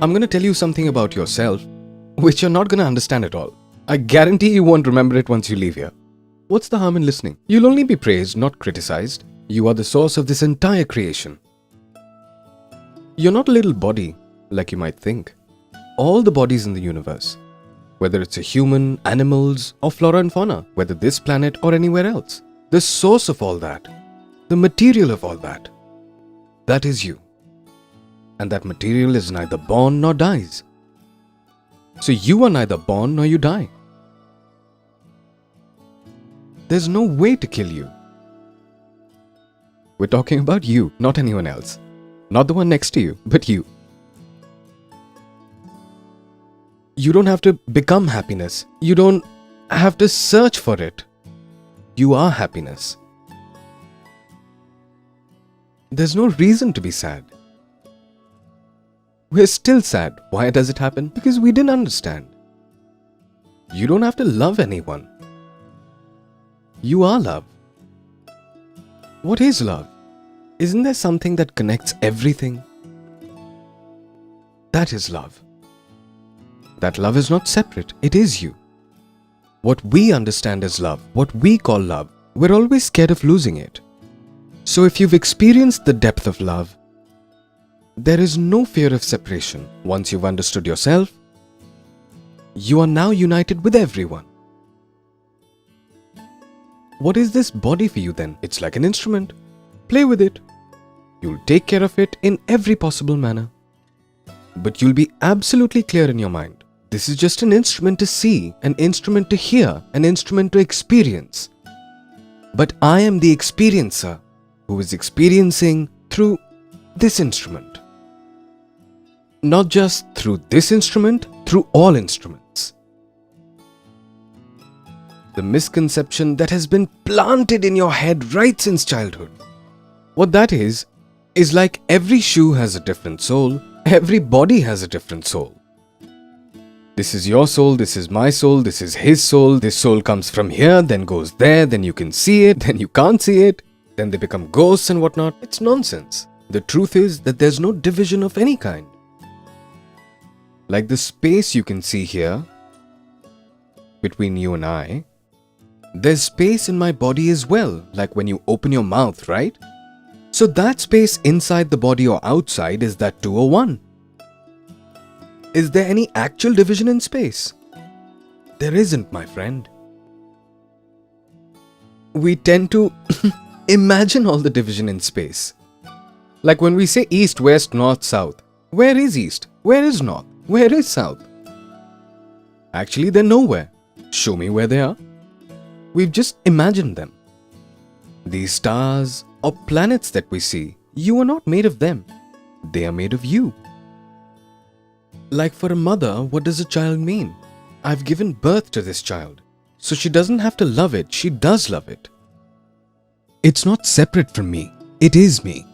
I'm gonna tell you something about yourself which you're not gonna understand at all. I guarantee you won't remember it once you leave here. What's the harm in listening? You'll only be praised, not criticized. You are the source of this entire creation. You're not a little body like you might think. All the bodies in the universe, whether it's a human, animals, or flora and fauna, whether this planet or anywhere else, the source of all that, the material of all that, that is you. And that material is neither born nor dies. So you are neither born nor you die. There's no way to kill you. We're talking about you, not anyone else. Not the one next to you, but you. You don't have to become happiness. You don't have to search for it. You are happiness. There's no reason to be sad. We're still sad. Why does it happen? Because we didn't understand. You don't have to love anyone. You are love. What is love? Isn't there something that connects everything? That is love. That love is not separate. It is you. What we understand as love, what we call love, we're always scared of losing it. So if you've experienced the depth of love, there is no fear of separation. Once you've understood yourself, you are now united with everyone. What is this body for you then? It's like an instrument. Play with it. You'll take care of it in every possible manner. But you'll be absolutely clear in your mind. This is just an instrument to see, an instrument to hear, an instrument to experience. But I am the experiencer who is experiencing through this instrument. Not just through this instrument, through all instruments. The misconception that has been planted in your head right since childhood. What that is like every shoe has a different sole, every body has a different soul. This is your soul, this is my soul, this is his soul, this soul comes from here, then goes there, then you can see it, then you can't see it, then they become ghosts and whatnot. It's nonsense. The truth is that there's no division of any kind. Like the space you can see here, between you and I, there's space in my body as well, like when you open your mouth, right? So that space inside the body or outside, is that 2 or 1? Is there any actual division in space? There isn't, my friend. We tend to imagine all the division in space. Like when we say east, west, north, south. Where is east? Where is north? Where is south? Actually, they're nowhere. Show me where they are. We've just imagined them. These stars or planets that we see, you are not made of them. They are made of you. Like for a mother, what does a child mean? I've given birth to this child. So she doesn't have to love it, she does love it. It's not separate from me. It is me.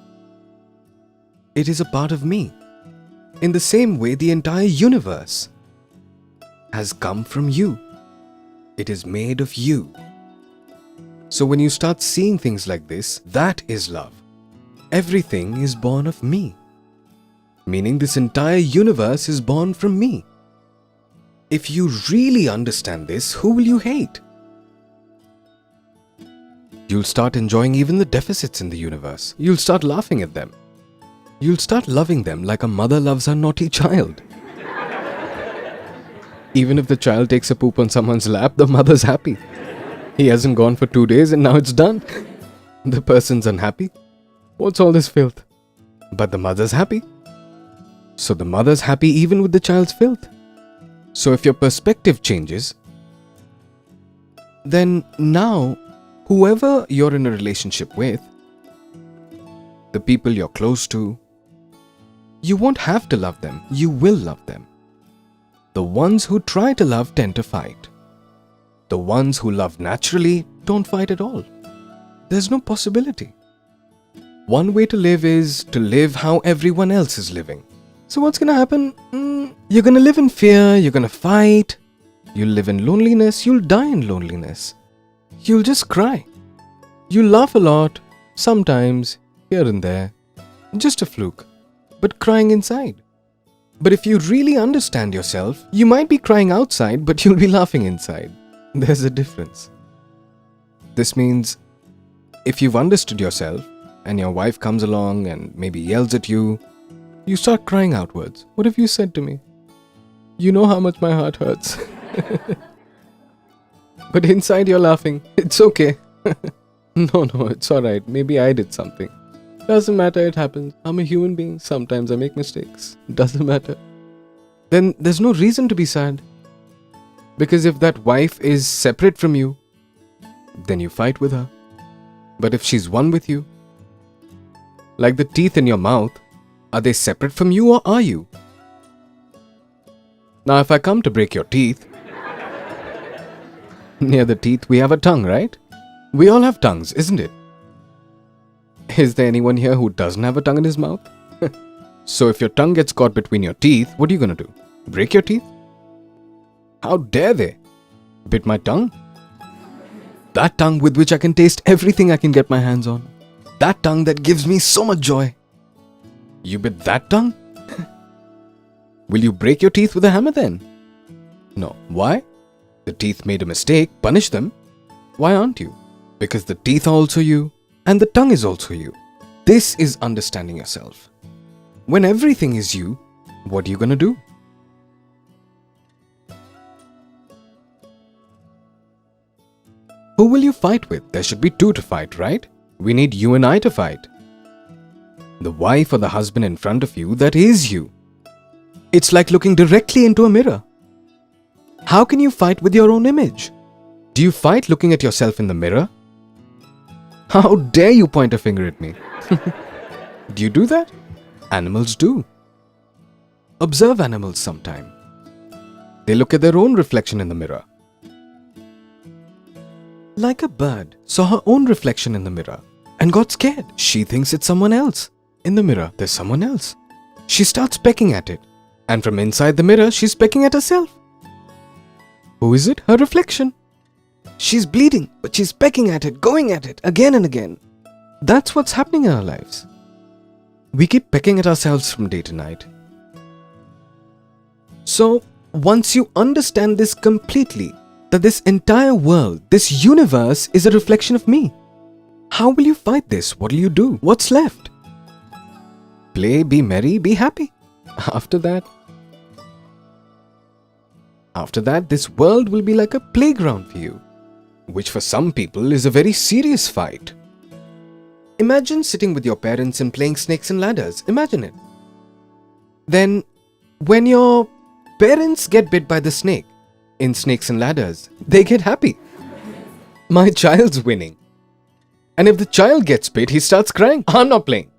It is a part of me. In the same way, the entire universe has come from you. It is made of you. So when you start seeing things like this, that is love. Everything is born of me. Meaning this entire universe is born from me. If you really understand this, who will you hate? You'll start enjoying even the deficits in the universe. You'll start laughing at them. You'll start loving them like a mother loves her naughty child. Even if the child takes a poop on someone's lap, the mother's happy. He hasn't gone for 2 days and now it's done. The person's unhappy. What's all this filth? But the mother's happy. So the mother's happy even with the child's filth. So if your perspective changes, then now, whoever you're in a relationship with, the people you're close to, you won't have to love them. You will love them. The ones who try to love tend to fight. The ones who love naturally don't fight at all. There's no possibility. One way to live is to live how everyone else is living. So what's gonna happen? You're gonna live in fear, you're gonna fight, you'll live in loneliness, you'll die in loneliness. You'll just cry. You'll laugh a lot, sometimes, here and there. Just a fluke, but crying inside. But if you really understand yourself, you might be crying outside, but you'll be laughing inside. There's a difference. This means if you've understood yourself and your wife comes along and maybe yells at you, you start crying outwards. What have you said to me? You know how much my heart hurts. But inside you're laughing. It's okay. No, it's alright. Maybe I did something. Doesn't matter, it happens. I'm a human being. Sometimes I make mistakes. Doesn't matter. Then there's no reason to be sad. Because if that wife is separate from you, then you fight with her. But if she's one with you, like the teeth in your mouth, are they separate from you or are you? Now if I come to break your teeth, near the teeth we have a tongue, right? We all have tongues, isn't it? Is there anyone here who doesn't have a tongue in his mouth? So if your tongue gets caught between your teeth, what are you going to do? Break your teeth? How dare they? Bit my tongue? That tongue with which I can taste everything I can get my hands on. That tongue that gives me so much joy. You bit that tongue? Will you break your teeth with a hammer then? No. Why? The teeth made a mistake, punish them. Why aren't you? Because the teeth are also you. And the tongue is also you. This is understanding yourself. When everything is you, what are you going to do? Who will you fight with? There should be two to fight, right? We need you and I to fight. The wife or the husband in front of you, that is you. It's like looking directly into a mirror. How can you fight with your own image? Do you fight looking at yourself in the mirror? How dare you point a finger at me? Do you do that? Animals do. Observe animals sometime. They look at their own reflection in the mirror. Like a bird saw her own reflection in the mirror and got scared. She thinks it's someone else. In the mirror, there's someone else. She starts pecking at it. And from inside the mirror, she's pecking at herself. Who is it? Her reflection. She's bleeding, but she's pecking at it, going at it, again and again. That's what's happening in our lives. We keep pecking at ourselves from day to night. So, once you understand this completely, that this entire world, this universe is a reflection of me, how will you fight this? What will you do? What's left? Play, be merry, be happy. After that, this world will be like a playground for you, which for some people is a very serious fight. Imagine sitting with your parents and playing snakes and ladders. Imagine it. Then, when your parents get bit by the snake in snakes and ladders, they get happy. My child's winning. And if the child gets bit, he starts crying. I'm not playing.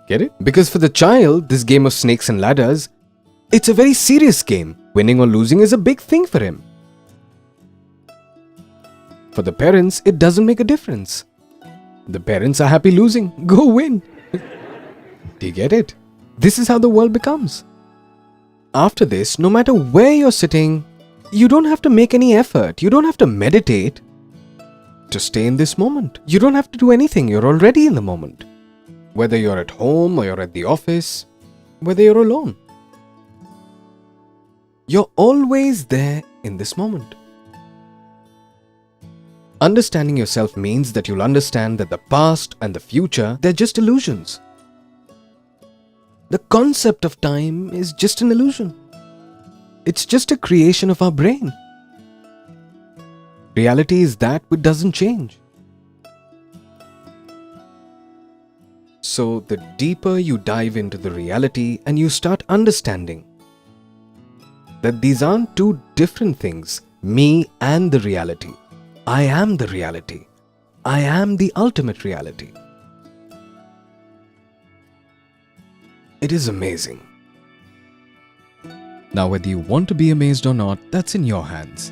Get it? Because for the child, this game of snakes and ladders, it's a very serious game. Winning or losing is a big thing for him. For the parents, it doesn't make a difference. The parents are happy losing. Go win. Do you get it? This is how the world becomes. After this, no matter where you're sitting, you don't have to make any effort. You don't have to meditate to stay in this moment. You don't have to do anything. You're already in the moment. Whether you're at home or you're at the office, whether you're alone. You're always there in this moment. Understanding yourself means that you'll understand that the past and the future, they're just illusions. The concept of time is just an illusion. It's just a creation of our brain. Reality is that which doesn't change. So the deeper you dive into the reality and you start understanding that these aren't two different things, me and the reality. I am the reality. I am the ultimate reality. It is amazing. Now, whether you want to be amazed or not, that's in your hands.